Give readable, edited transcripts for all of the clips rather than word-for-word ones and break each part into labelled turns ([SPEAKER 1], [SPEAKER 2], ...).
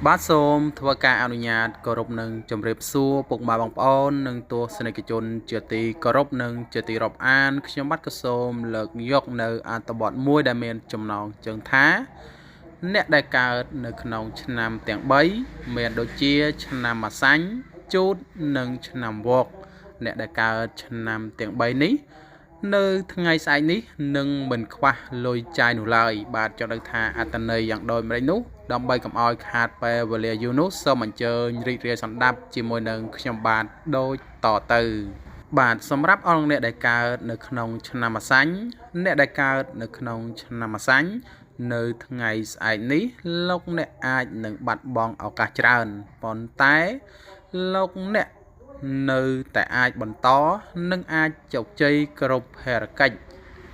[SPEAKER 1] បាទសូមធ្វើការអនុញ្ញាតគោរពនឹងជម្រាបសួរពុកម៉ែបងប្អូននិងទស្សនិកជនជាទីគោរពនិងជាទីរាប់អានខ្ញុំបាទក៏សូមលើកយកនៅអត្ថបទមួយដែលមានចំណងជើងថាអ្នកដែលកើតនៅក្នុងឆ្នាំទាំង3មានដូចជាឆ្នាំម៉ាសាញ់ជូតនិងឆ្នាំវកអ្នកដែលកើតឆ្នាំទាំង3នេះនៅថ្ងៃស្អែកនេះនឹងមិនខ្វះលុយចាយនោះឡើយបាទចង់ដឹងថាអត្តន័យយ៉ាងដូចម្ដេចនោះដើម្បីកុំឲ្យខាតពេលវេលាយូរនោះសូមអញ្ជើញរីករាយសន្តាប់ជាមួយនឹងខ្ញុំបាទដូចតទៅបាទសម្រាប់អង្គអ្នកដែលកើតនៅក្នុងឆ្នាំម៉ាសាញ់អ្នកដែលកើតនៅក្នុងឆ្នាំម៉ាសាញ់នៅថ្ងៃស្អែកនេះលោកអ្នកអាចនឹងបាត់បង់ឱកាសច្រើនប៉ុន្តែលោកអ្នកនៅតែអាចបន្តនិងអាចជោគជ័យគ្រប់ភារកិច្ច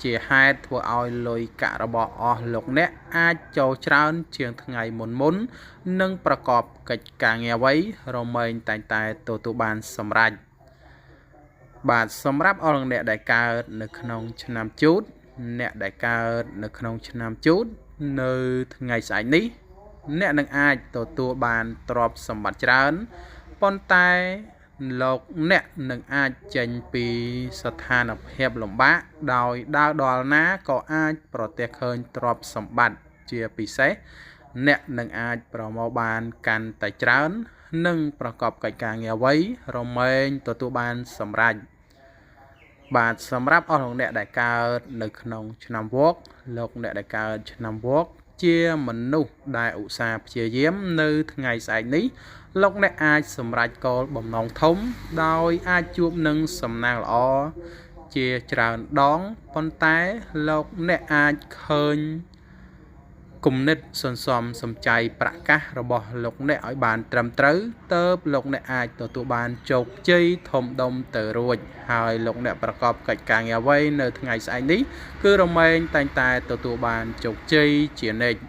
[SPEAKER 1] ជាហេតុធ្វើឲ្យលុយកាក់របស់អស់លោកអ្នកអាចចូលច្រើនជាងថ្ងៃមុននិងប្រកបកិច្ចការងារអ្វីរមែងតែងតែទទួលបានសម្រេចបាទសម្រាប់អស់លោកអ្នកដែលកើតនៅក្នុងឆ្នាំជូតអ្នកដែលកើតនៅក្នុងឆ្នាំជូតនៅថ្ងៃស្អែកនេះអ្នកនឹងអាចទទួលបានទ្រព្យសម្បត្តិច្រើនប៉ុន្តែលោកអ្នកនឹងអាចចេញពីស្ថានភាពលំបាកដោយដើរដល់ណាក៏អាចប្រទះឃើញទ្រព្យសម្បត្តិជាពិសេសអ្នកនឹងអាចប្រមូលបានកាន់តែច្រើននិងប្រកបកិច្ចការងារអ្វីរមែងទទួលបានសម្រេចបាទសម្រាប់អស់លោកអ្នកដែលកើតនៅក្នុងឆ្នាំវកលោកអ្នកដែលកើតឆ្នាំវកជាមនុស្សដែលឧស្សាហ៍ព្យាយាមនៅថ្ងៃស្អែកនេះលោកអ្នកអាចសម្រេចគោលបំណងធំដោយអាចជួបនឹងសំណាងល្អជាច្រើនដងប៉ុន្តែលោកអ្នកអាចឃើញគំនិតសន្សំសំចៃប្រកាសរបស់លោកអ្នកឲ្យបានត្រឹមត្រូវទើបលោកអ្នកអាចទទួលបានជោគជ័យធំដុំទៅរួចហើយលោកអ្នកប្រកបកិច្ចការងារអ្វីនៅថ្ងៃស្អែកនេះគឺរមែងតែងតែទទួលបានជោគជ័យជានិច្ច